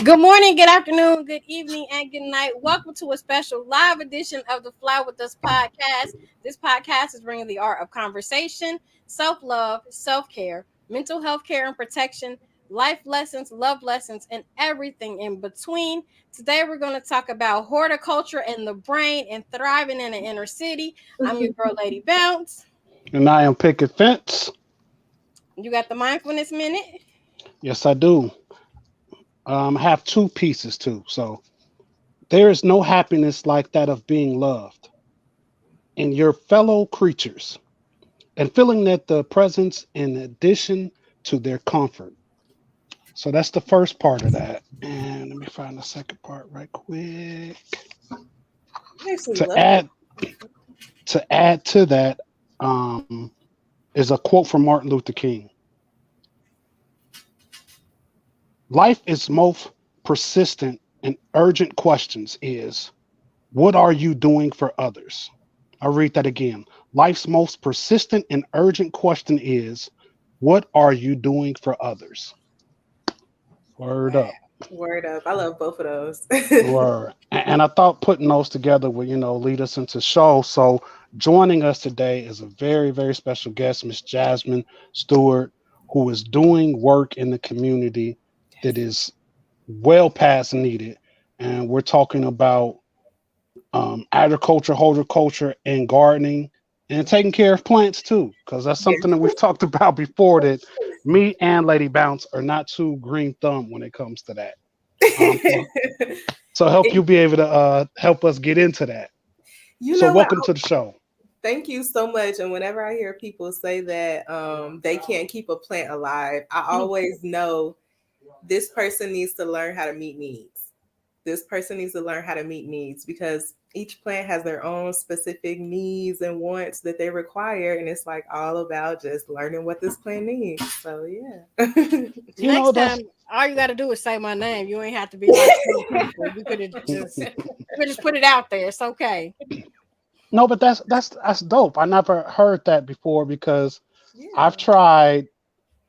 Good morning, good afternoon, good evening, and good night. Welcome to a special live edition of the Fly With Us podcast. This podcast is bringing the art of conversation, self love, self care, mental health care and protection, life lessons, love lessons, and everything in between. Today, we're going to talk about horticulture and the brain and thriving in the inner city. I'm your girl, Lady Bounce. And I am Picket Fence. You got the mindfulness minute? Yes, I do. I have two pieces too. So there is no happiness like that of being loved in your fellow creatures and feeling that the presence in addition to their comfort. So that's the first part of that. And let me find the second part right quick. I actually To love it. add to add to that is a quote from Martin Luther King. Life is most persistent and urgent questions is what are you doing for others? I'll read that again. Life's most persistent and urgent question is what are you doing for others? Word Wow. up. Word up. I love both of those. Word. And I thought putting those together would, lead us into show. So joining us today is a very, very special guest, Miss Jazmon Stewart, who is doing work in the community that is well past needed. And we're talking about agriculture, horticulture, and gardening, and taking care of plants too, because that's something that we've talked about before. That me and Lady Bounce are not too green thumb when it comes to that. So, so help you be able to help us get into that. You So know what? welcome to the show. Thank you so much. And whenever I hear people say that they can't keep a plant alive, I always know this person needs to learn how to meet needs. This person needs to learn how to meet needs because each plant has their own specific needs and wants that they require. And it's like all about just learning what this plant needs. So, yeah. You know Next that's time, all you got to do is say my name. You ain't have to be like 10 people. You could just put it out there. It's okay. no, but that's dope. I never heard that before because Yeah. I've tried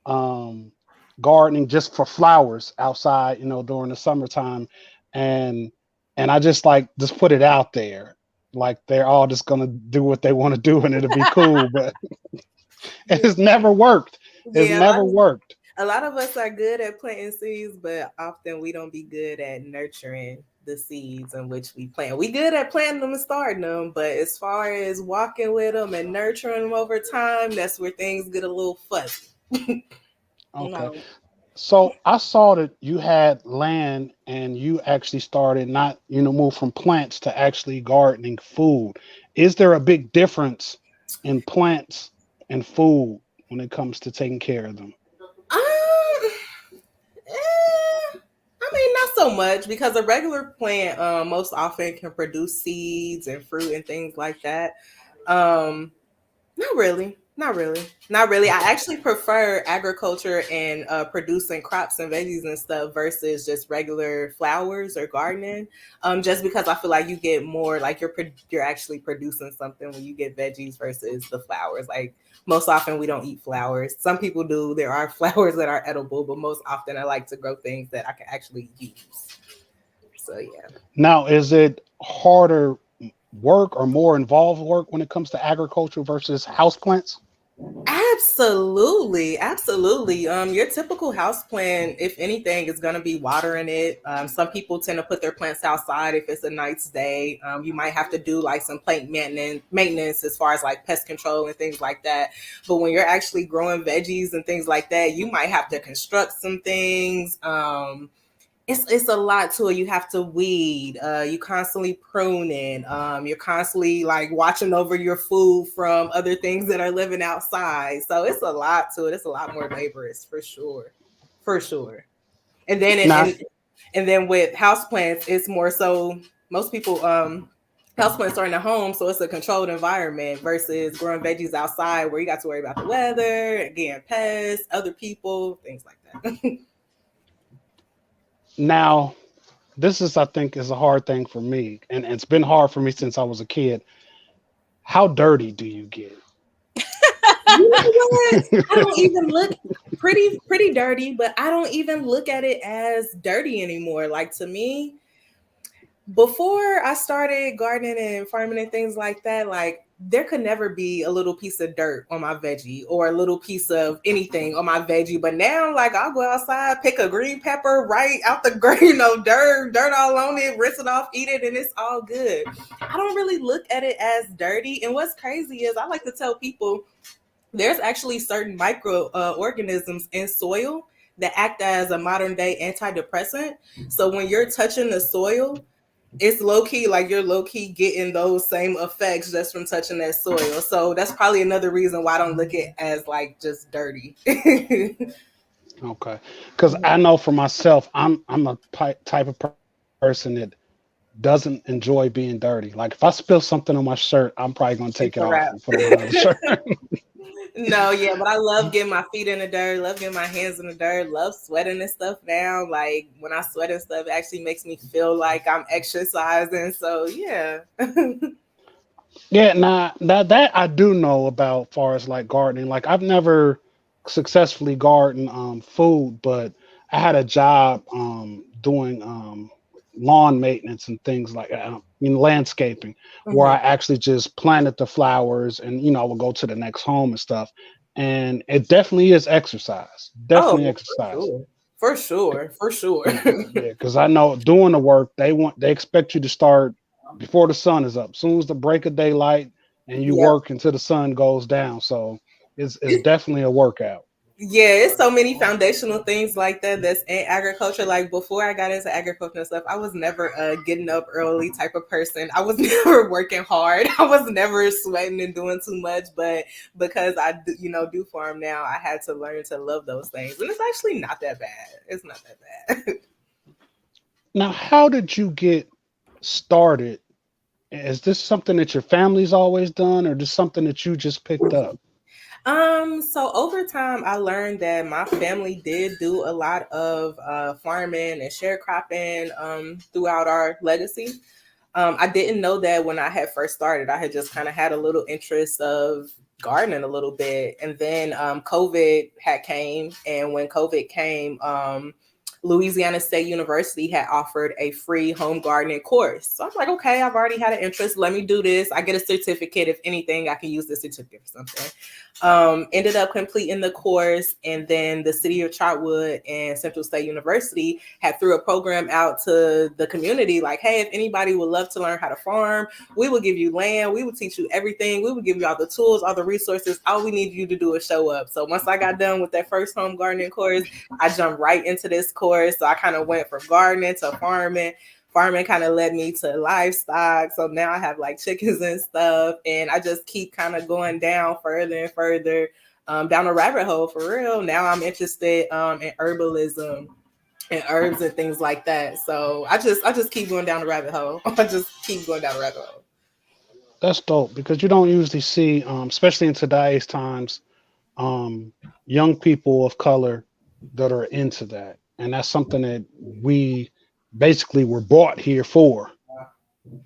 um, gardening just for flowers outside, during the summertime, and I just put it out there, like they're all just gonna do what they want to do, and it'll be cool. But Yeah. it's never worked. It's Yeah. never worked. A lot of us are good at planting seeds, but often we don't be good at nurturing the seeds in which we plant. We good at planting them and starting them, but as far as walking with them and nurturing them over time, that's where things get a little fuzzy. Okay. No. So I saw that you had land and you actually started not, move from plants to actually gardening food. Is there a big difference in plants and food when it comes to taking care of them? Um, I mean, not so much because a regular plant most often can produce seeds and fruit and things like that. Um, Not really. Not really. Not really. I actually prefer agriculture and producing crops and veggies and stuff versus just regular flowers or gardening. Just because I feel like you get more, like you're actually producing something when you get veggies versus the flowers. Like most often we don't eat flowers. Some people do. There are flowers that are edible, but most often I like to grow things that I can actually use. So yeah. Now, is it harder work or more involved work when it comes to agriculture versus houseplants? Absolutely, absolutely. Your typical house plant, if anything, is going to be watering it. Some people tend to put their plants outside if it's a nice day. You might have to do like some plant maintenance as far as like pest control and things like that. But when you're actually growing veggies and things like that, you might have to construct some things. It's a lot to it. You have to weed. You constantly pruning. You're constantly like watching over your food from other things that are living outside. So it's a lot to it. It's a lot more laborious for sure, for sure. And then Now, and then with houseplants, it's more so most people houseplants are in the home, so it's a controlled environment versus growing veggies outside where you got to worry about the weather, again, pests, other people, things like that. now, this is, I think, is a hard thing for me, and it's been hard for me since I was a kid. How dirty do you get? You know what? I don't even look pretty dirty, but I don't even look at it as dirty anymore. Like to me, before I started gardening and farming and things like that, like there could never be a little piece of dirt on my veggie or a little piece of anything on my veggie. But now, like I'll go outside, pick a green pepper right out the dirt all on it, rinse it off, eat it, and it's all good. I don't really look at it as dirty. And what's crazy is I like to tell people there's actually certain micro organisms in soil that act as a modern day antidepressant. So when you're touching the soil, it's low key like you're low key getting those same effects just from touching that soil. So that's probably another reason why I don't look at it as like just dirty. Okay, because I know for myself, I'm a type of person that doesn't enjoy being dirty. Like if I spill something on my shirt, I'm probably gonna It's take it a off wrap. and put on another shirt. No, yeah, but I love getting my feet in the dirt, love getting my hands in the dirt, love sweating and stuff now. Like when I sweat and stuff, it actually makes me feel like I'm exercising. So yeah. Yeah, now that I do know about, far as like gardening. Like I've never successfully gardened food, but I had a job doing lawn maintenance and things like landscaping, where Mhm. I actually just planted the flowers, and I would go to the next home and stuff. And it definitely is exercise. Oh, Definitely for exercise. sure. For sure. For sure. Yeah, because I know doing the work, they expect you to start before the sun is up. Soon as the break of daylight, and you Yep. work until the sun goes down. So it's definitely a workout. Yeah, it's so many foundational things like that that's in agriculture. Like before I got into agriculture and stuff, I was never a getting up early type of person. I was never working hard. I was never sweating and doing too much. But because I do farm now, I had to learn to love those things, and it's actually not that bad. It's not that bad. Now, how did you get started? Is this something that your family's always done, or just something that you just picked up? So over time, I learned that my family did do a lot of farming and sharecropping throughout our legacy. I didn't know that when I had first started. I had just kind of had a little interest of gardening a little bit, and then COVID had came, and when COVID came, Louisiana State University had offered a free home gardening course. So I'm like, okay, I've already had an interest. Let me do this. I get a certificate. If anything, I can use the certificate for something. Ended up completing the course, and then the city of Chartwood and Central State University had threw a program out to the community like, hey, if anybody would love to learn how to farm, we will give you land, we will teach you everything, we will give you all the tools, all the resources, all we need you to do is show up. So once I got done with that first home gardening course, I jumped right into this course. So I kind of went from gardening to farming. Farming kind of led me to livestock. So now I have like chickens and stuff. And I just keep kind of going down further and further down a rabbit hole for real. Now I'm interested in herbalism and herbs and things like that. So I just keep going down the rabbit hole. I just keep going down the rabbit hole. That's dope because you don't usually see, especially in today's times, um, young people of color that are into that, and that's something that we basically were brought here for.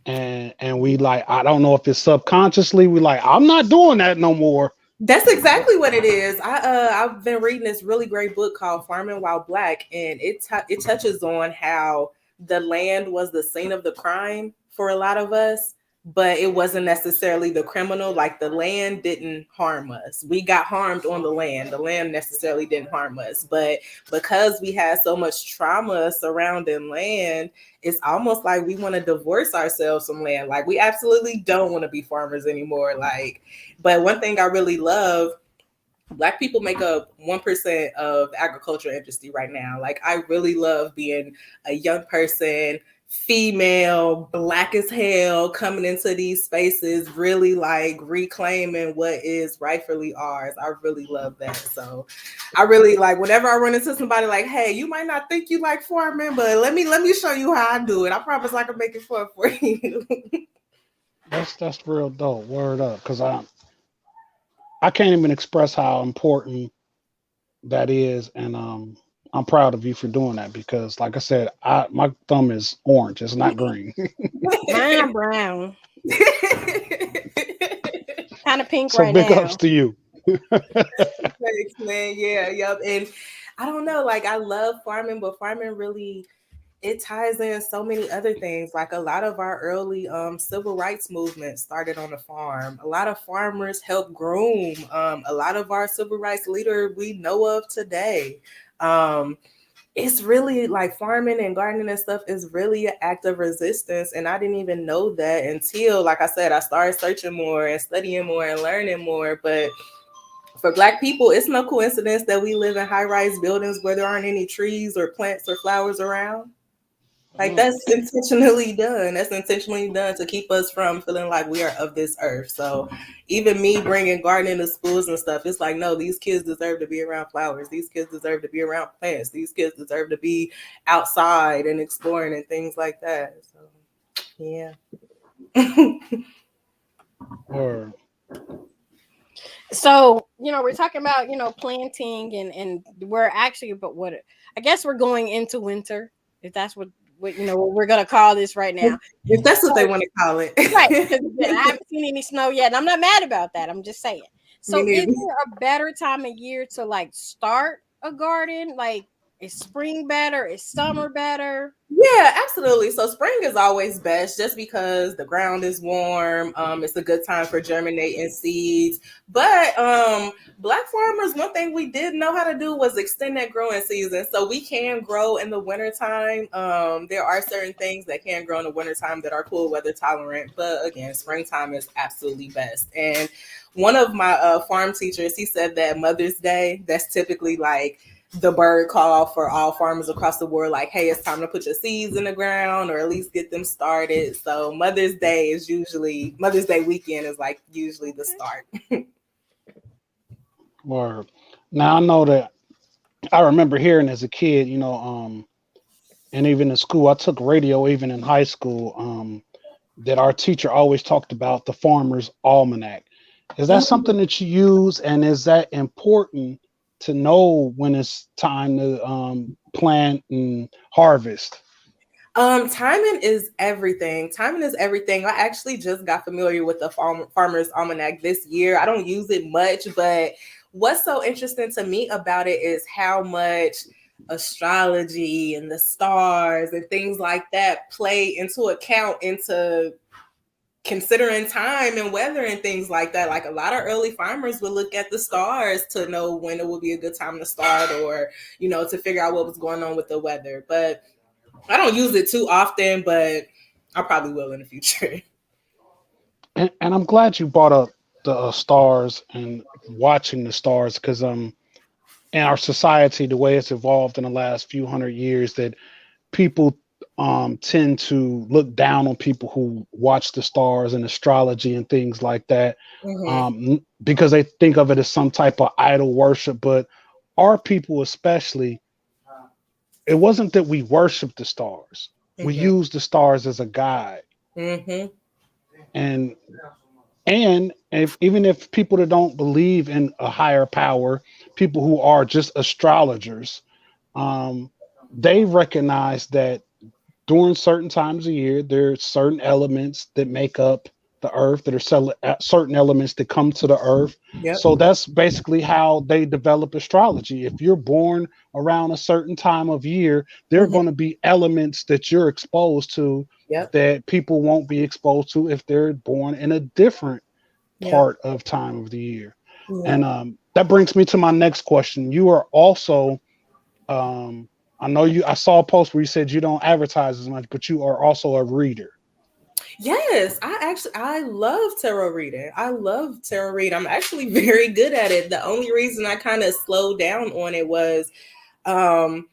And we like, I don't know if it's subconsciously we like, I'm not doing that no more. That's exactly what it is. I've been reading this really great book called Farming While Black, and it touches on how the land was the scene of the crime for a lot of us, but it wasn't necessarily the criminal. Like the land didn't harm us. We got harmed on the land. The land necessarily didn't harm us, but because we had so much trauma surrounding land, it's almost like we want to divorce ourselves from land. Like we absolutely don't want to be farmers anymore. Like, but one thing I really love, Black people make up 1% of the agriculture industry right now. Like I really love being a young person, female, Black as hell, coming into these spaces, really like reclaiming what is rightfully ours. I really love that. So I really like whenever I run into somebody like, hey, you might not think you like farming, but let me show you how I do it. I promise I can make it fun for you. That's real dope. Word up, because I can't even express how important that is, and I'm proud of you for doing that because, like I said, my thumb is orange. It's not green. Mine brown, kind of pink So right big ups now. to you. Thanks, man. Yeah, yep. And I don't know, like I love farming, but farming really it ties in so many other things. Like a lot of our early civil rights movement started on a farm. A lot of farmers helped groom a lot of our civil rights leader we know of today. Um, it's really like farming and gardening and stuff is really an act of resistance. And I didn't even know that until, like I said, I started searching more and studying more and learning more. But for Black people, it's no coincidence that we live in high rise buildings where there aren't any trees or plants or flowers around. Like Mm. that's intentionally done. That's intentionally done to keep us from feeling like we are of this earth. So even me bringing gardening to schools and stuff, it's like, no, these kids deserve to be around flowers. These kids deserve to be around plants. These kids deserve to be outside and exploring and things like that. So yeah. Or So, we're talking about, planting and we're actually, but what I guess we're going into winter, if that's what we're gonna call this right now. If that's what So, they want to call it. right, because I haven't seen any snow yet, and I'm not mad about that. I'm just saying. Me So, is neither. there a better time of year to like start a garden? Like, is spring better? Is summer better? Yeah, absolutely. So spring is always best just because the ground is warm. It's a good time for germinating seeds. But Black farmers, one thing we did know how to do was extend that growing season. So we can grow in the wintertime. There are certain things that can grow in the wintertime that are cool weather tolerant. But again, springtime is absolutely best. And one of my farm teachers, he said that Mother's Day, that's typically like the bird call for all farmers across the board, like, hey, it's time to put your seeds in the ground or at least get them started. So Mother's Day weekend is like usually the start. or now I know that I remember hearing as a kid, and even in school, I took radio even in high school. That our teacher always talked about the farmer's almanac. Is that something that you use, and is that important to know when it's time to plant and harvest? Timing is everything. Timing is everything. I actually just got familiar with the Farmer's Almanac this year. I don't use it much, but what's so interesting to me about it is how much astrology and the stars and things like that play into account into considering time and weather and things like that. Like a lot of early farmers would look at the stars to know when it would be a good time to start or, to figure out what was going on with the weather. But I don't use it too often, but I probably will in the future. And I'm glad you brought up the stars and watching the stars because in our society, the way it's evolved in the last few hundred years, that people tend to look down on people who watch the stars and astrology and things like that Mm-hmm. because they think of it as some type of idol worship. But our people, especially, it wasn't that we worship the stars. We Mm-hmm. use the stars as a guide. Mm-hmm. And even if people that don't believe in a higher power, people who are just astrologers, um, they recognize that during certain times of year, there's certain elements that make up the earth, that are certain elements that come to the earth. Yep. So that's basically how they develop astrology. If you're born around a certain time of year, there are Mm-hmm. going to be elements that you're exposed to Yep. that people won't be exposed to if they're born in a different Yep. part of time of the year. Yep. And that brings me to my next question. You are also I know I saw a post where you said you don't advertise as much, but you are also a reader. Yes, I love tarot reading. I love tarot reading. I'm actually very good at it. The only reason I kind of slowed down on it was um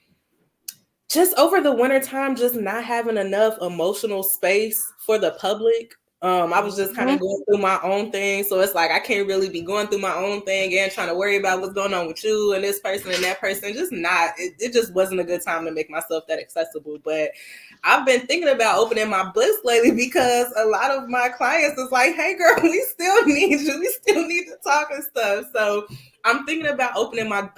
just over the winter time, just not having enough emotional space for the public. I was just kind Mhm. of going through my own thing. So it's like I can't really be going through my own thing and trying to worry about what's going on with you and this person and that person. Just not, it just wasn't a good time to make myself that accessible. But I've been thinking about opening my books lately because a lot of my clients is like, hey girl, we still need you. We still need to talk and stuff. So I'm thinking about opening my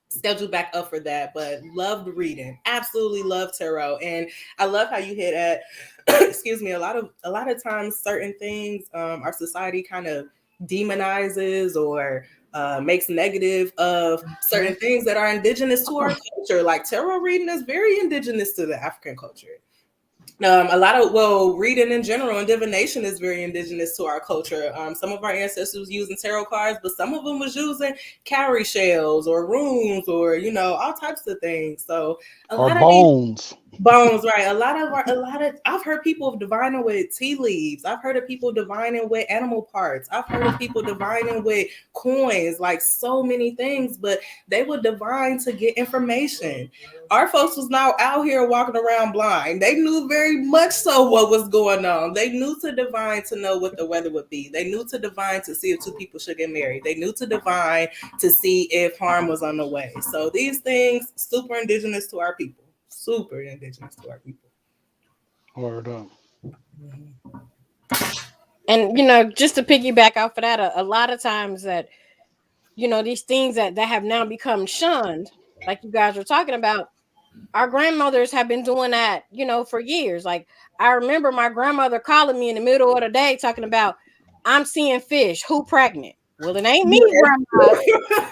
schedule back up for that, but loved reading, absolutely love tarot. And I love how you hit at excuse me, a lot of times certain things our society kind of demonizes or makes negative of certain things that are indigenous to our culture. Like tarot reading is very indigenous to the African culture. A lot of, well, reading in general and divination is very indigenous to our culture. Some of our ancestors was using tarot cards, but some of them was using cowrie shells or runes or, you know, all types of things. So a Or lot of these bones. bones, right? I've heard people divining with tea leaves. I've heard of people divining with animal parts. I've heard of people divining with coins, like so many things, but they would divine to get information. Our folks was not out here walking around blind. They knew very much so what was going on. They knew to divine to know what the weather would be. They knew to divine to see if two people should get married. They knew to divine to see if harm was on the way. So these things, super indigenous to our people. Super indigenous to our people. Word up. And you know, just to piggyback off of that, a lot of times that, you know, these things that have now become shunned, like you guys were talking about, our grandmothers have been doing that, you know, for years. Like I remember my grandmother calling me in the middle of the day talking about, I'm seeing fish, who pregnant? Well, it ain't me, grandma.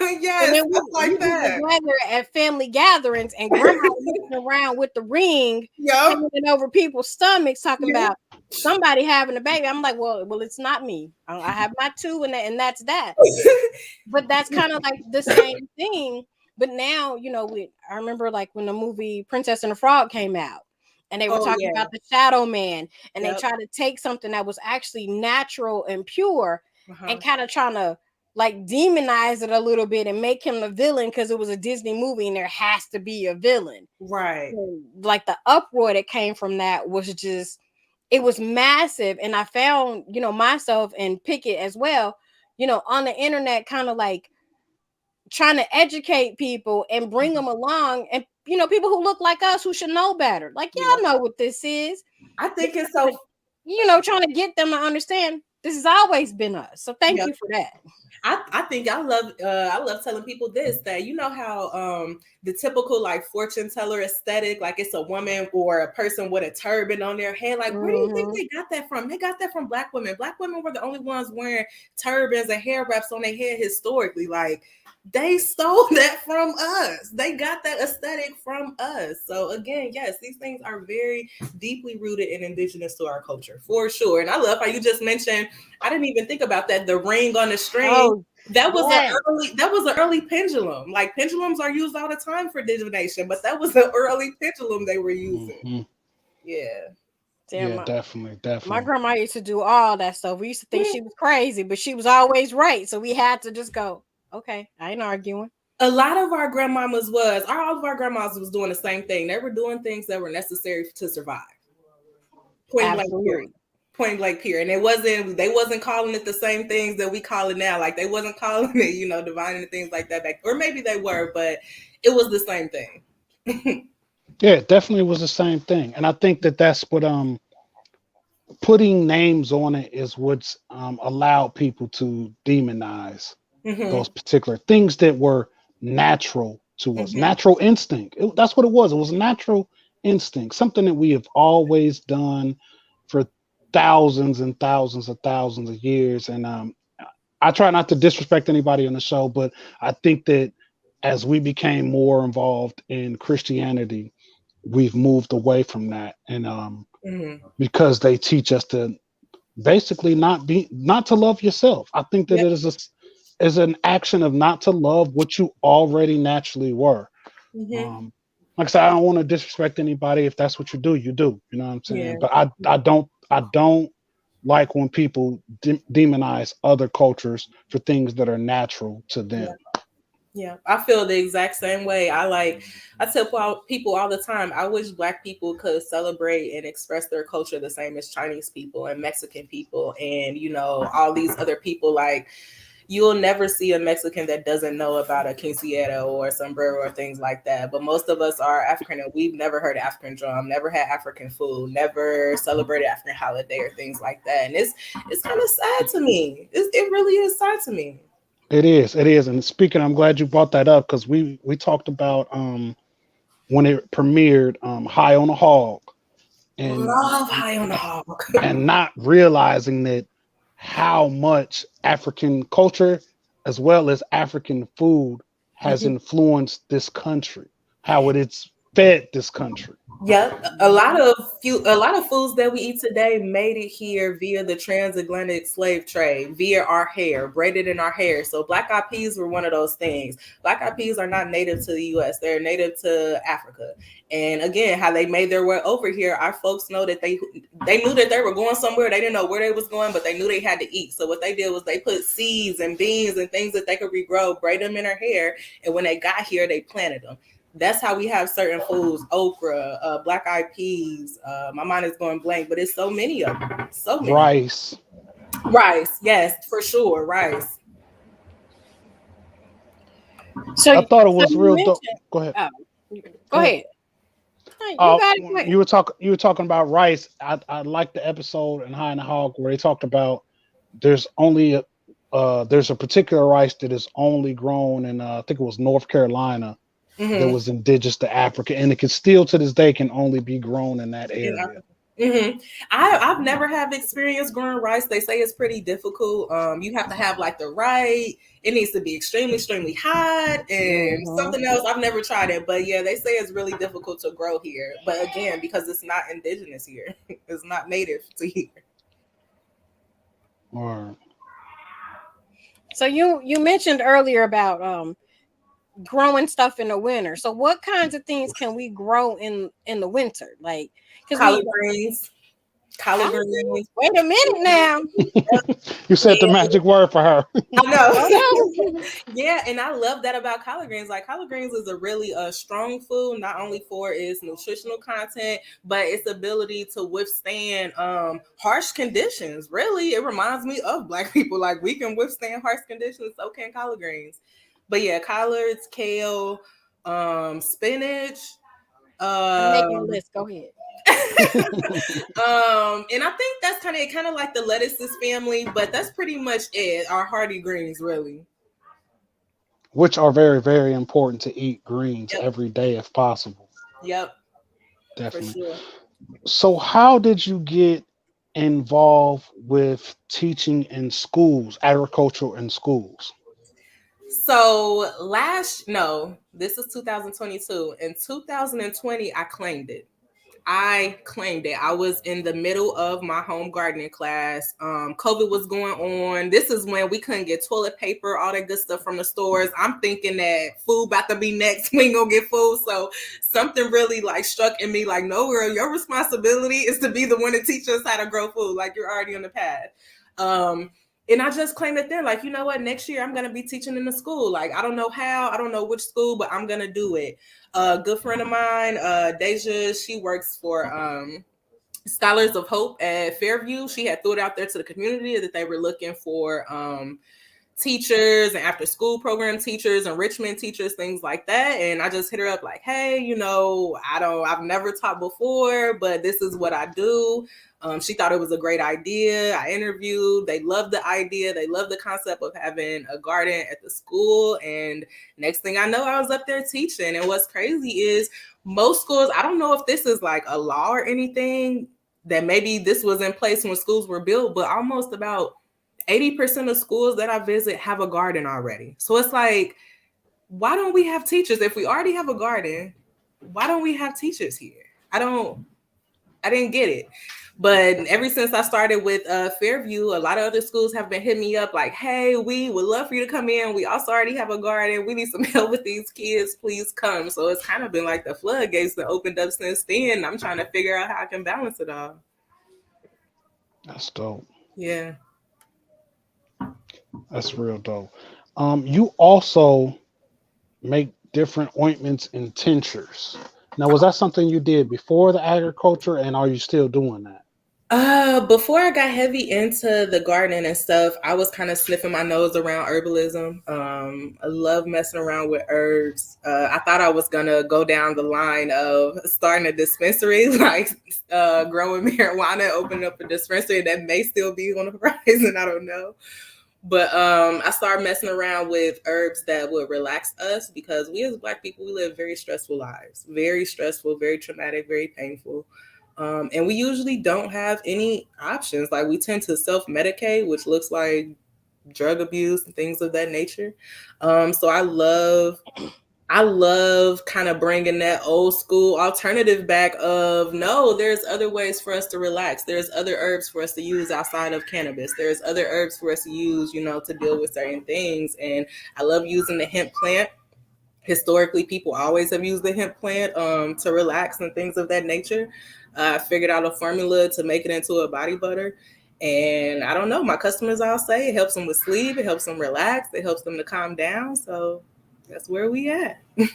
And Yes, then stuff we like be that. together at family gatherings, and grandma looking around with the ring Yep. hanging over people's stomachs, talking Yep. about somebody having a baby. I'm like, well, it's not me. I have my two, and that's that. But that's kind of like the same thing. But now, you know, I remember like when the movie Princess and the Frog came out, and they were Oh talking yeah. about the Shadow Man, and they Yep. tried to take something that was actually natural and pure, Uh-huh. and kind of trying to like demonize it a little bit and make him the villain because it was a Disney movie and there has to be a villain. Right. So, like the uproar that came from that was just, it was massive. And I found, you know, myself and Pickett as well, you know, on the internet, kind of like trying to educate people and bring them along, and you know, people who look like us who should know better, like Yep. y'all know what this is, I think it's so. you know, trying to get them to understand this has always been us. So thank Yeah. you for that. I think I love telling people this, that you know how the typical like fortune teller aesthetic, like it's a woman or a person with a turban on their head. Like, where do you think Mhm. they got that from? They got that from black women. Black women were the only ones wearing turbans and hair wraps on their head historically. Like, they stole that from us. They got that aesthetic from us. So again, yes, these things are very deeply rooted and indigenous to our culture, for sure. And I love how you just mentioned, I didn't even think about that, the ring on the string. Oh, That was yes. an early pendulum. Like pendulums are used all the time for divination, but that was an early pendulum they were using. Mm-hmm. Yeah. Damn, Yeah, definitely, my definitely. grandma used to do all that stuff. We used to think she was crazy, but she was always right. So we had to just go, okay, I ain't arguing. A lot of our grandmamas all of our grandmas was doing the same thing. They were doing things that were necessary to survive. Point blank period. Absolutely. Point blank period. And they wasn't calling it the same things that we call it now. Like they wasn't calling it, you know, divining and things like that back, or maybe they were, but it was the same thing. Yeah, it definitely was the same thing. And I think that that's what putting names on it is what's allowed people to demonize Mm-hmm. those particular things that were natural to us, Mm-hmm. natural instinct. That's what it was. It was natural instinct, something that we have always done for thousands and thousands of years. And I try not to disrespect anybody on the show, but I think that as we became more involved in Christianity, we've moved away from that. And Mm-hmm. because they teach us to basically not to love yourself. I think that Yep. it is an action of not to love what you already naturally were. Mm-hmm. Um, like I said, I don't want to disrespect anybody. If that's what you do, you do. You know what I'm saying? Yeah. But I don't like when people demonize other cultures for things that are natural to Yeah. them. Yeah, I feel the exact same way. I tell people all the time, I wish Black people could celebrate and express their culture the same as Chinese people and Mexican people and, you know, all these other people. Like, you'll never see a Mexican that doesn't know about a quinceañera or sombrero or things like that. But most of us are African and we've never heard African drum, never had African food, never celebrated African holiday or things like that. And it's kind of sad to me. It really is sad to me. It is. And speaking, I'm glad you brought that up because we talked about when it premiered, High on a Hog, and Love High on the Hog. not realizing that how much African culture as well as African food has Mhm. influenced this country, how it is fed this country. Yep, a lot of foods that we eat today made it here via the transatlantic slave trade, via our hair, braided in our hair. So black eyed peas were one of those things. Black eyed peas are not native to the U.S; they're native to Africa. And again, how they made their way over here, our folks know that they knew that they were going somewhere. They didn't know where they was going, but they knew they had to eat. So what they did was they put seeds and beans and things that they could regrow, braid them in their hair, and when they got here, they planted them. That's how we have certain foods: okra, black eyed peas. My mind is going blank, but it's so many of them. So many. Rice. Rice, yes, for sure, rice. So, I thought it so was you real dope. mentioned. Go ahead. Oh, Go go ahead. ahead. Hey, you got it. Go ahead. You were talking about rice. I like the episode in High and the Hog where they talked about there's only there's a particular rice that is only grown in I think it was North Carolina that Mm-hmm. was indigenous to Africa, and it can still to this day can only be grown in that In area. Africa. Mm-hmm. I've never had experience growing rice. They say it's pretty difficult. You have to have like the right. It needs to be extremely, extremely hot and Mhm. something else. I've never tried it, but yeah, they say it's really difficult to grow here. But again, because it's not indigenous here, it's not native to here. Or So you mentioned earlier about growing stuff in the winter. So what kinds of things can we grow in the winter? Like because we Collard greens, collard collard greens. greens. Wait a minute now. you said the Yeah, magic word for her. I know. Hold on. Yeah, and I love that about collard greens. Like collard greens is a really strong food, not only for its nutritional content, but its ability to withstand harsh conditions. Really, it reminds me of black people. Like we can withstand harsh conditions, so can collard greens. But yeah, collards, kale, spinach, I'm making a um, list. Go ahead. and I think that's kind of like the lettuces family, but that's pretty much it. Our hardy greens, really. Which are very, very important to eat greens Yep, every day if possible. yep, for Definitely. sure. So, how did you get involved with teaching in schools, agriculture in schools? So no, this is 2022. In 2020, I claimed it. I claimed it. I was in the middle of my home gardening class. COVID was going on. This is when we couldn't get toilet paper, all that good stuff from the stores. I'm thinking that food about to be next. We ain't gonna get food. So something really like struck in me like, no, girl, your responsibility is to be the one to teach us how to grow food. Like you're already on the path. Um, and I just claimed it then, like, you know what, next year I'm gonna be teaching in the school. Like, I don't know how, I don't know which school, but I'm gonna do it. A good friend of mine, Deja, she works for Scholars of Hope at Fairview. She had threw it out there to the community that they were looking for teachers and after school program teachers, enrichment teachers, things like that. And I just hit her up like, hey, I've never taught before, but this is what I do. She thought it was a great idea. I interviewed. They loved the idea. They loved the concept of having a garden at the school. And next thing I know, I was up there teaching. And what's crazy is most schools, I don't know if this is like a law or anything, that maybe this was in place when schools were built, but almost about 80% of schools that I visit have a garden already. So it's like, why don't we have teachers? If we already have a garden, why don't we have teachers here? I didn't get it. But ever since I started with Fairview, a lot of other schools have been hitting me up like, hey, we would love for you to come in. We also already have a garden. We need some help with these kids. Please come. So it's kind of been like the floodgates that opened up since then. I'm trying to figure out how I can balance it all. That's dope. Yeah. That's real dope. You also make different ointments and tinctures. Now, was that something you did before the agriculture, and are you still doing that? Before I got heavy into the gardening and stuff, I was kind of sniffing my nose around herbalism. I love messing around with herbs. I thought I was gonna go down the line of starting a dispensary, like growing marijuana, opening up a dispensary. That may still be on the horizon. I don't know. But I started messing around with herbs that would relax us because we as Black people, we live very stressful lives, very stressful, very traumatic, very painful. And we usually don't have any options. Like we tend to self-medicate, which looks like drug abuse and things of that nature. So I love kind of bringing that old school alternative back of no, there's other ways for us to relax. There's other herbs for us to use outside of cannabis. There's other herbs for us to use, to deal with certain things. And I love using the hemp plant. Historically, people always have used the hemp plant to relax and things of that nature. I figured out a formula to make it into a body butter. And I don't know, my customers all say it helps them with sleep, it helps them relax, it helps them to calm down. So that's where we at. Okay.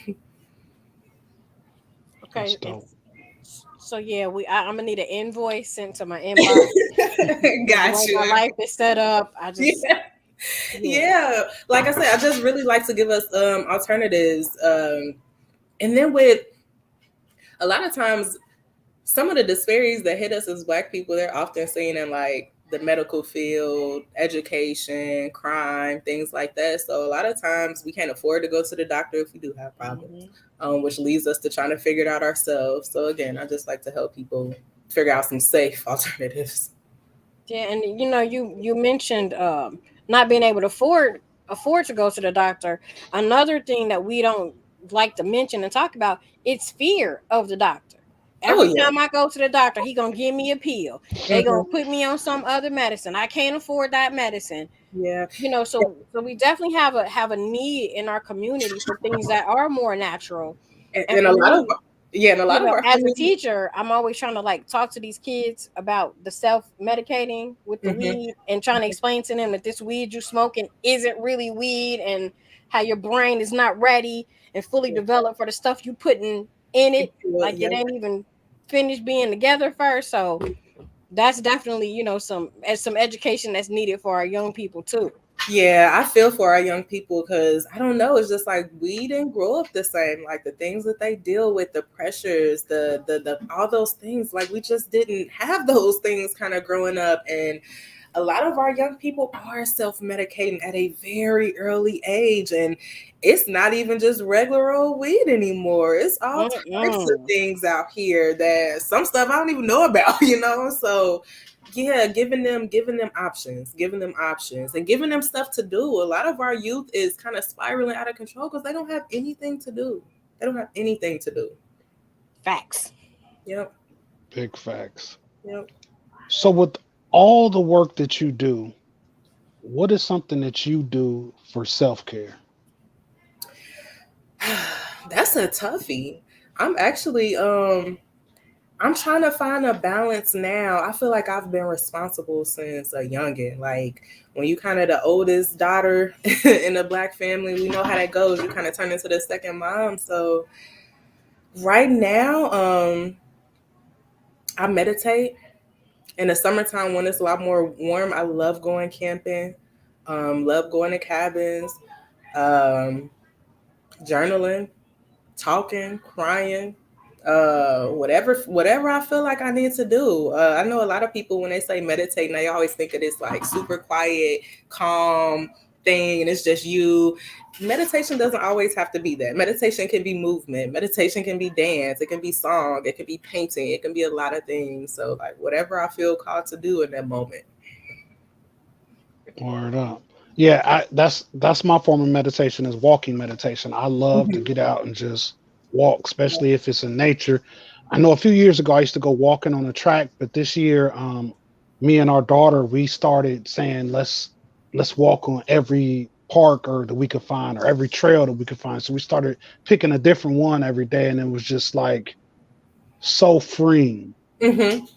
That's dope. So yeah, I'm gonna need an invoice sent to my inbox. The Got way you. my life is set up, I just Yeah. Yeah. Like I said, I just really like to give us alternatives. And then with a lot of times, some of the disparities that hit us as Black people, they're often seen in like the medical field, education, crime, things like that. So a lot of times we can't afford to go to the doctor if we do have problems, which leads us to trying to figure it out ourselves. So again, I just like to help people figure out some safe alternatives. Yeah, and you mentioned not being able to afford to go to the doctor. Another thing that we don't like to mention and talk about, it's fear of the doctor. Oh Every yeah. time I go to the doctor, he gonna give me a pill. They gonna put me on some other medicine. I can't afford that medicine. Yeah. So we definitely have a need in our community for things that are more natural. And And for a lot of me, yeah, and a lot of our as a community. teacher, I'm always trying to like talk to these kids about the self-medicating with the Mhm. weed and trying to explain to them that this weed you smoking isn't really weed and how your brain is not ready and fully developed for the stuff you putting in it. Like Yeah. it ain't even finished being together first. So that's definitely, some education that's needed for our young people too. Yeah, I feel for our young people because I don't know. It's just like we didn't grow up the same. Like the things that they deal with, the pressures, the all those things. Like we just didn't have those things kind of growing up, and a lot of our young people are self-medicating at a very early age, and it's not even just regular old weed anymore. It's all types of Mm-mm. things out here that some stuff I don't even know about. So yeah, giving them options and giving them stuff to do. A lot of our youth is kind of spiraling out of control because they don't have anything to do. They don't have anything to do. Facts. Yep. Big facts. Yep. So, with all the work that you do, what is something that you do for self care? That's a toughie. I'm actually I'm trying to find a balance now. I feel like I've been responsible since a youngin. Like when you kind of the oldest daughter in a Black family, we know how that goes. You kind of turn into the second mom. So right now, I meditate. In the summertime when it's a lot more warm, I love going camping. Love going to cabins, um, journaling, talking, crying, whatever I feel like I need to do. I know a lot of people when they say meditate, they always think of this like super quiet, calm thing, and it's just you. Meditation doesn't always have to be that. Meditation can be movement. Meditation can be dance. It can be song. It can be painting. It can be a lot of things. So like whatever I feel called to do in that moment. Word up. Yeah, that's my form of meditation is walking meditation. I love to Mhm. get out and just walk, especially if it's in nature. I know a few years ago I used to go walking on a track, but this year, me and our daughter we started saying let's walk on every park or that we could find or every trail that we could find. So we started picking a different one every day, and it was just like so freeing. Mhm.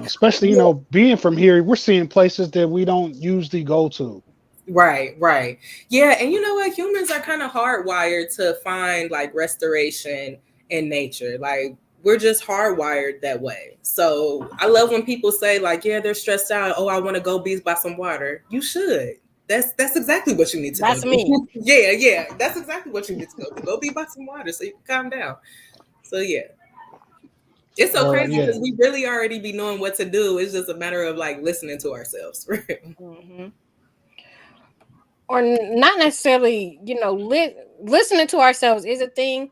Especially being from here, we're seeing places that we don't usually go to. Right, right. Yeah, and you know what? Humans are kind of hardwired to find like restoration in nature. Like we're just hardwired that way. So I love when people say like, yeah, they're stressed out. Oh, I want to go be by some water. You should. That's exactly what you need to go That's me. do. Yeah, yeah. That's exactly what you need to go do. Go be by some water so you can calm down. So yeah. It's so Or crazy yeah, because we really already be knowing what to do. It's just a matter of like listening to ourselves. Hmm. Or not necessarily, listening to ourselves is a thing,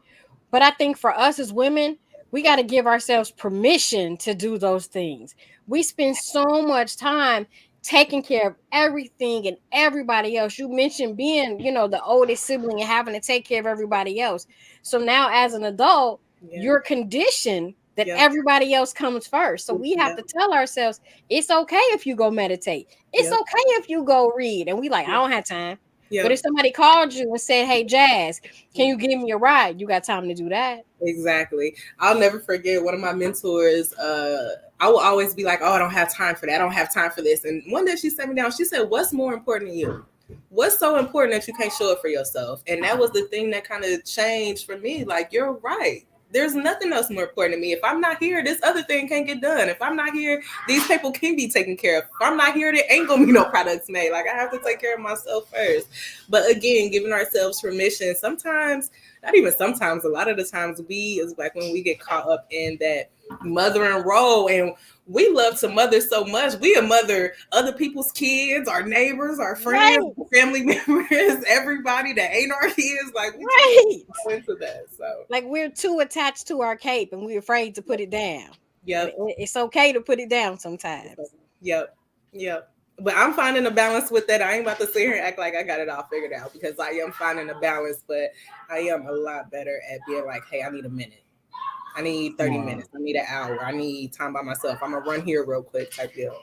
but I think for us as women, we got to give ourselves permission to do those things. We spend so much time taking care of everything and everybody else. You mentioned being, the oldest sibling and having to take care of everybody else. So now as an adult, Yeah. you're conditioned that Yep. everybody else comes first. So we have Yep. to tell ourselves it's okay if you go meditate. It's Yep. okay if you go read. And we like, I Yep. don't have time. But Yep. if somebody called you and said, hey, Jazz, can you give me a ride? You got time to do that. Exactly. I'll never forget one of my mentors. I will always be like, "Oh, I don't have time for that. I don't have time for this." And one day she sat me down. She said, "What's more important to you? What's so important that you can't show it for yourself?" And that was the thing that kind of changed for me. Like, you're right. There's nothing else more important to me. If I'm not here, this other thing can't get done. If I'm not here, these people can be taken care of. If I'm not here, there ain't gonna be no products made. Like, I have to take care of myself first. But again, giving ourselves permission. Sometimes, not even sometimes, a lot of the times we as Black women, we get caught up in that mothering role, and we love to mother so much. We mother other people's kids, our neighbors, our friends, Right. family members, everybody that ain't our kids. Like, we Right. go into that. So Like we're too attached to our cape and we're afraid to put it down. But yep. it's okay to put it down sometimes. Yep. Yep. But I'm finding a balance with that. I ain't about to sit here and act like I got it all figured out, because I am finding a balance, but I am a lot better at being like, hey, I need a minute. I need 30 minutes. I need an hour. I need time by myself. I'm gonna run here real quick type deal.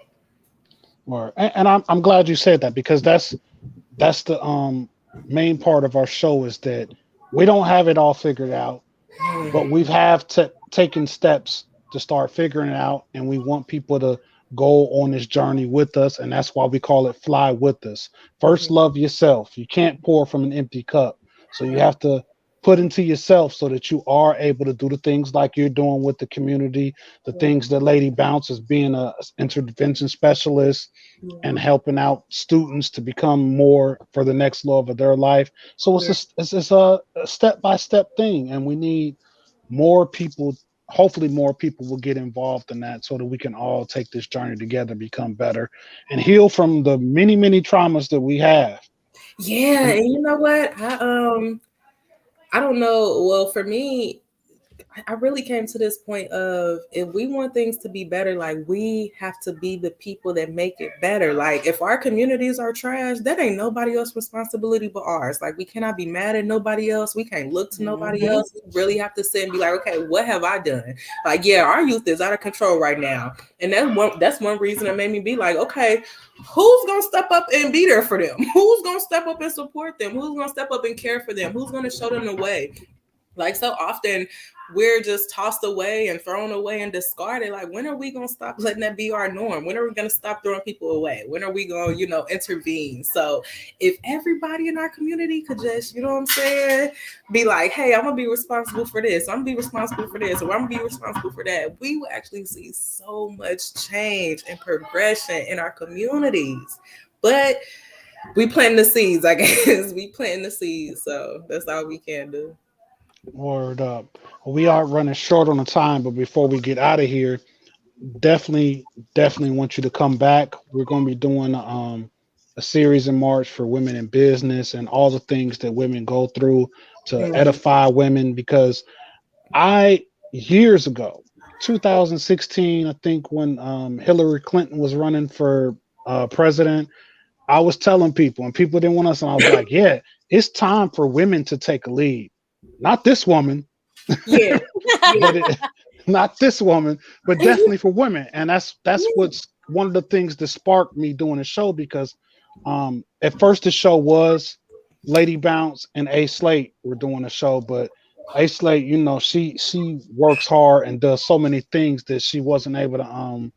Or and I'm glad you said that, because that's the main part of our show, is that we don't have it all figured out, but we've taken steps to start figuring it out, and we want people to go on this journey with us, and that's why we call it Fly With Us. First, love yourself. You can't pour from an empty cup, so you have to put into yourself so that you are able to do the things like you're doing with the community, the things that Lady Bounce is being a intervention specialist and helping out students to become more for the next love of their life. So it's a step by step thing, and we need more people. Hopefully, more people will get involved in that, so that we can all take this journey together, become better, and heal from the many traumas that we have. Yeah, and you know what? I don't know. Well, for me, I really came to this point of, if we want things to be better, like, we have to be the people that make it better. Like, if our communities are trash, that ain't nobody else's responsibility but ours. Like, we cannot be mad at nobody else. We can't look to nobody else. We really have to sit and be like, okay, what have I done? Like, yeah, our youth is out of control right now. And that's one reason that made me be like, okay, who's gonna step up and be there for them? Who's gonna step up and support them? Who's gonna step up and care for them? Who's gonna show them the way? Like, so often we're just tossed away and thrown away and discarded. Like, when are we going to stop letting that be our norm? When are we going to stop throwing people away? When are we going to, intervene? So if everybody in our community could just, you know what I'm saying, be like, hey, I'm going to be responsible for this. I'm going to be responsible for this. Or I'm going to be responsible for that. We will actually see so much change and progression in our communities. But we planting the seeds, I guess. We planting the seeds. So that's all we can do. Word up. We are running short on the time, but before we get out of here, definitely want you to come back. We're going to be doing a series in March for women in business and all the things that women go through to edify women. Because years ago, 2016, I think, when Hillary Clinton was running for president, I was telling people, and people didn't want us, and I was like, yeah, it's time for women to take a lead. Not this woman, Yeah. but not this woman, but definitely for women. And that's what's one of the things that sparked me doing the show, because at first the show was Lady Bounce and A Slate were doing the show, but A Slate, she works hard and does so many things that she wasn't able to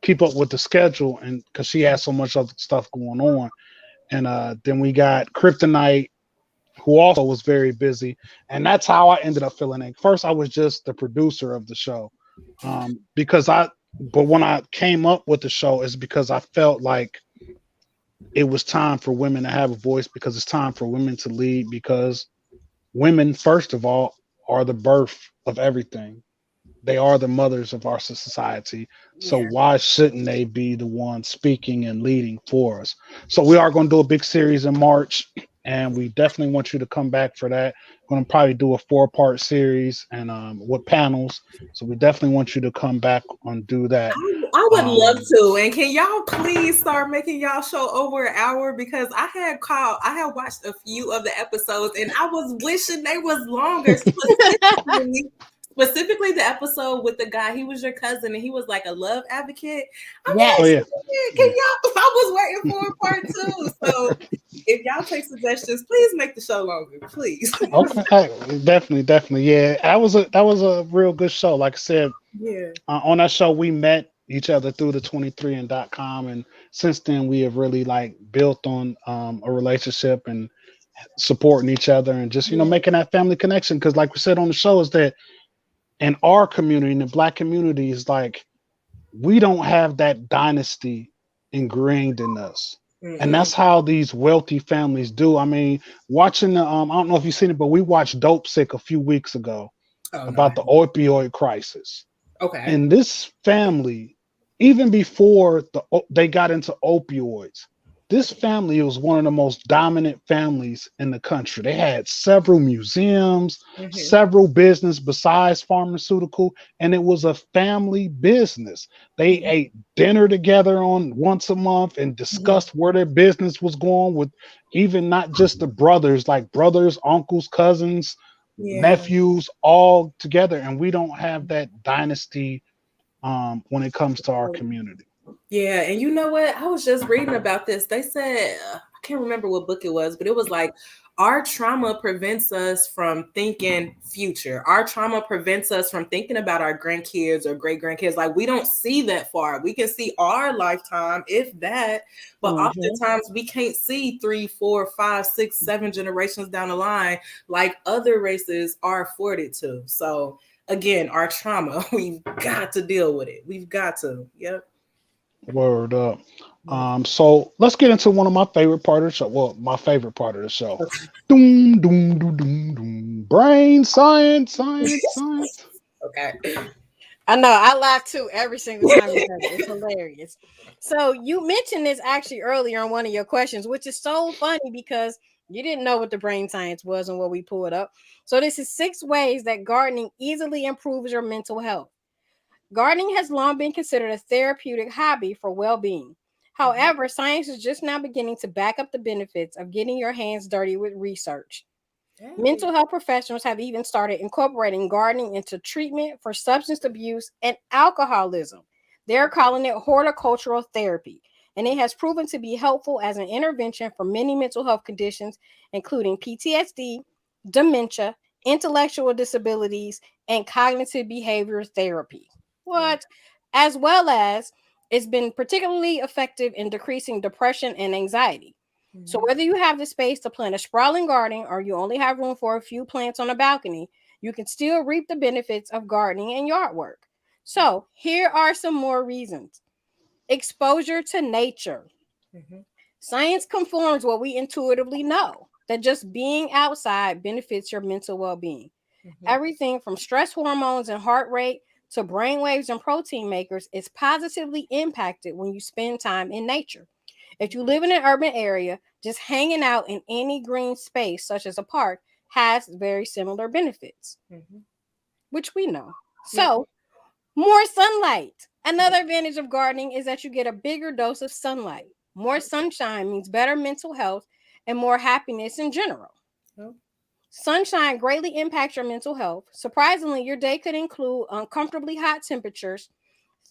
keep up with the schedule, and because she has so much other stuff going on. And then we got Kryptonite, who also was very busy. And that's how I ended up feeling it. First, I was just the producer of the show. But when I came up with the show, it's because I felt like it was time for women to have a voice, because it's time for women to lead, because women, first of all, are the birth of everything. They are the mothers of our society. So why shouldn't they be the ones speaking and leading for us? So we are going to do a big series in March. and we definitely want you to come back for that. We're gonna probably do a 4-part series and with panels. So we definitely want you to come back and do that. I would love to. And can y'all please start making y'all show over an hour? Because I had watched a few of the episodes and I was wishing they was longer. Specifically the episode with the guy, he was your cousin and he was like a love advocate. Yes. Oh yeah. Can y'all? I was waiting for a part 2. So if y'all take suggestions, please make the show longer, please. Okay, definitely. Yeah, that was a real good show. Like I said, Yeah. on that show we met each other through the 23and.com, and since then we have really like built on a relationship and supporting each other and just making that family connection. Because like we said on the show, is that in our community, in the Black community, is like we don't have that dynasty ingrained in us. And that's how these wealthy families do. I mean, watching the I don't know if you've seen it, but we watched Dope Sick a few weeks ago about the opioid crisis. Okay. And this family, even before they got into opioids, this family was one of the most dominant families in the country. They had several museums, several business besides pharmaceutical, and it was a family business. They ate dinner together on once a month and discussed where their business was going with even not just the brothers, like brothers, uncles, cousins, nephews, all together. And we don't have that dynasty when it comes to our community. Yeah, and you know what? I was just reading about this. They said, I can't remember what book it was, but it was like our trauma prevents us from thinking future. Our trauma prevents us from thinking about our grandkids or great grandkids. Like we don't see that far. We can see our lifetime, if that, but oftentimes we can't see 3, 4, 5, 6, 7 generations down the line like other races are afforded to. So again, our trauma, we've got to deal with it. We've got to. Yep. Word up. So let's get into one of my favorite part of the show. Well, my favorite part of the show. Doom, doom, doom, doom, doom. Brain science. Okay. I know. I laugh too every single time you say it. It's hilarious. So you mentioned this actually earlier on one of your questions, which is so funny because you didn't know what the brain science was and what we pulled up. So this is 6 ways that gardening easily improves your mental health. Gardening has long been considered a therapeutic hobby for well-being. However, science is just now beginning to back up the benefits of getting your hands dirty with research. Mental health professionals have even started incorporating gardening into treatment for substance abuse and alcoholism. They're calling it horticultural therapy, and it has proven to be helpful as an intervention for many mental health conditions, including PTSD, dementia, intellectual disabilities, and cognitive behavior therapy. What? As well as it's been particularly effective in decreasing depression and anxiety. So whether you have the space to plant a sprawling garden or you only have room for a few plants on a balcony, you can still reap the benefits of gardening and yard work. So here are some more reasons. Exposure to nature. Science confirms what we intuitively know, that just being outside benefits your mental well-being. Everything from stress hormones and heart rate to brain waves and protein makers is positively impacted when you spend time in nature. If you live in an urban area, just hanging out in any green space, such as a park, has very similar benefits, which we know. So, more sunlight. Another advantage of gardening is that you get a bigger dose of sunlight. More sunshine means better mental health and more happiness in general. Sunshine greatly impacts your mental health. Surprisingly, your day could include uncomfortably hot temperatures,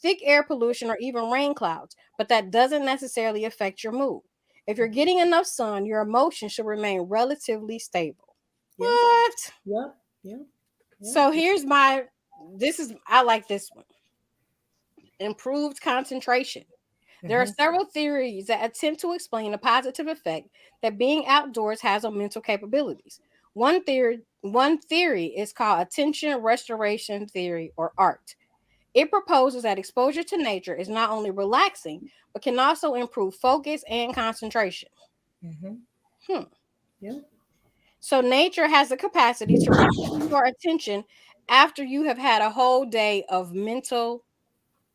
thick air pollution, or even rain clouds, but that doesn't necessarily affect your mood. If you're getting enough sun, your emotions should remain relatively stable. What? Yep. So I like this one. Improved concentration. There are several theories that attempt to explain the positive effect that being outdoors has on mental capabilities. One theory is called attention restoration theory, or ART. It proposes that exposure to nature is not only relaxing, but can also improve focus and concentration. So nature has the capacity to restore your attention after you have had a whole day of mental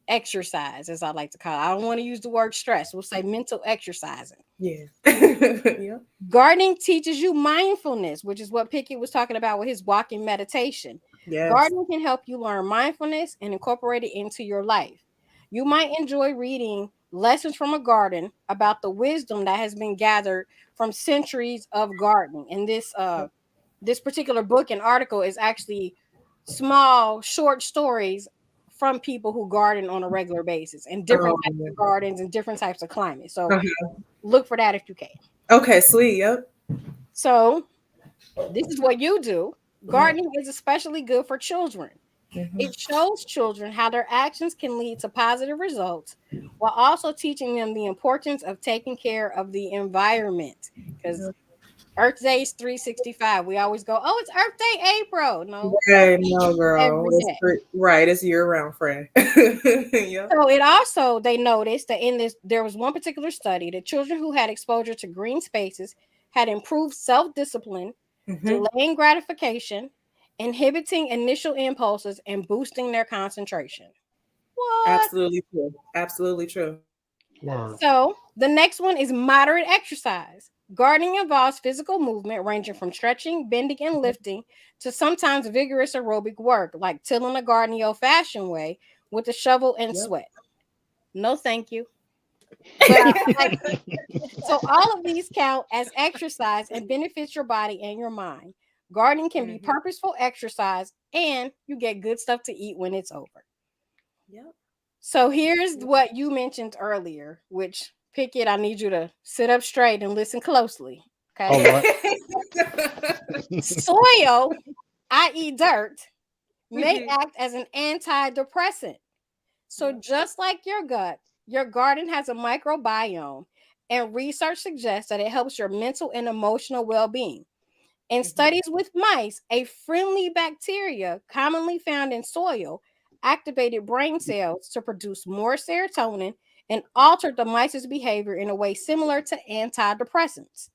exercise, as I like to call it. I don't want to use the word stress. We'll say mental exercising. Yeah. Yeah. Gardening teaches you mindfulness, which is what Pickett was talking about with his walking meditation. Yes. Gardening can help you learn mindfulness and incorporate it into your life. You might enjoy reading lessons from a garden about the wisdom that has been gathered from centuries of gardening. And this particular book and article is actually small, short stories from people who garden on a regular basis and different Oh, types yeah. of gardens and different types of climates. So Uh-huh. look for that if you can. Okay, sweet. Yep. So this is what you do. Yep. Gardening is especially good for children. Mhm. It shows children how their actions can lead to positive results while also teaching them the importance of taking care of the environment. Because Earth Day is 365. We always go, oh, it's Earth Day, April. No, Right, no, girl. every It's day. right. It's year round, friend. Yep. So it also, they noticed that in this, there was one particular study that children who had exposure to green spaces had improved self-discipline, Hmm. delaying gratification, inhibiting initial impulses, and boosting their concentration. What? Absolutely true. Absolutely true. Word. So the next one is moderate exercise. Gardening involves physical movement ranging from stretching, bending, and lifting to sometimes vigorous aerobic work like tilling a garden the old-fashioned way with a shovel and Yep. sweat. No, thank you. But I like it. So all of these count as exercise and benefits your body and your mind. Gardening can be Hmm. purposeful exercise and you get good stuff to eat when it's over. Yep. So here's Yep. what you mentioned earlier, which Pickett, I need you to sit up straight and listen closely. All Okay. right. Soil, i.e., dirt, may Mhm. act as an antidepressant. So Yep. just like your gut, your garden has a microbiome, and research suggests that it helps your mental and emotional well-being. In Mhm. studies with mice, a friendly bacteria commonly found in soil activated brain cells to produce more serotonin and Yep. altered the mice's behavior in a way similar to antidepressants.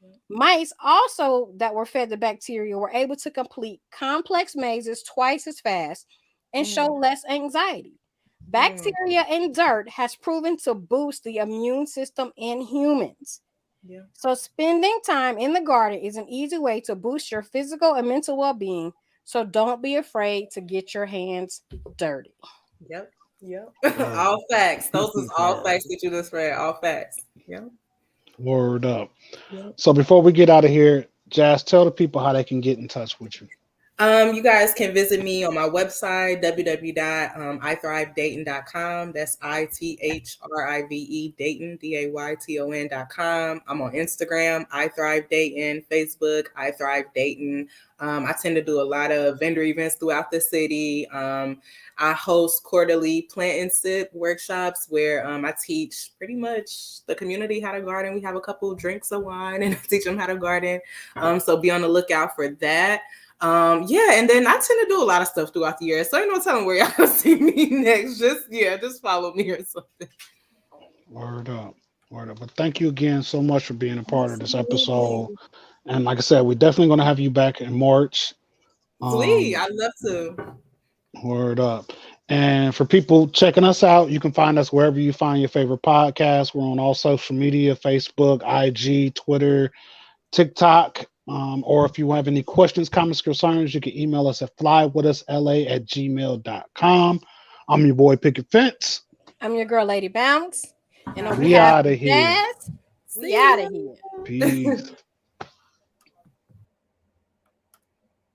Yep. Mice also that were fed the bacteria were able to complete complex mazes twice as fast and show Mm. less anxiety. Mm. Bacteria in dirt has proven to boost the immune system in humans. Yeah. So, spending time in the garden is an easy way to boost your physical and mental well being. So, don't be afraid to get your hands dirty. Yep. Yep. Word. All facts. Those is all Word. facts that you just read. All facts. Yep. Word up. Yep. So before we get out of here, Jazz, tell the people how they can get in touch with you. You guys can visit me on my website, www.iThriveDayton.com. That's ITHRIVE Dayton, DAYTON.com. I'm on Instagram, iThrive Dayton, Facebook, iThrive Dayton. I tend to do a lot of vendor events throughout the city. I host quarterly plant and sip workshops where I teach pretty much the community how to garden. We have a couple of drinks of wine and I teach them how to garden. So be on the lookout for that. Yeah, and then I tend to do a lot of stuff throughout the year. So ain't no telling where y'all gonna see me next. Just follow me or something. Word up. Word up. But thank you again so much for being a part of this episode. Absolutely. And like I said, we're definitely going to have you back in March. Sweet. Um, I'd love to. Word up. And for people checking us out, you can find us wherever you find your favorite podcast. We're on all social media: Facebook, IG, Twitter, TikTok. Or if you have any questions, comments, concerns, you can email us at flywithusla@gmail.com. I'm your boy Picket Fence. I'm your girl, Lady Bounce. And on We behalf out of of here. Jazz, we See out ya. of here. Peace.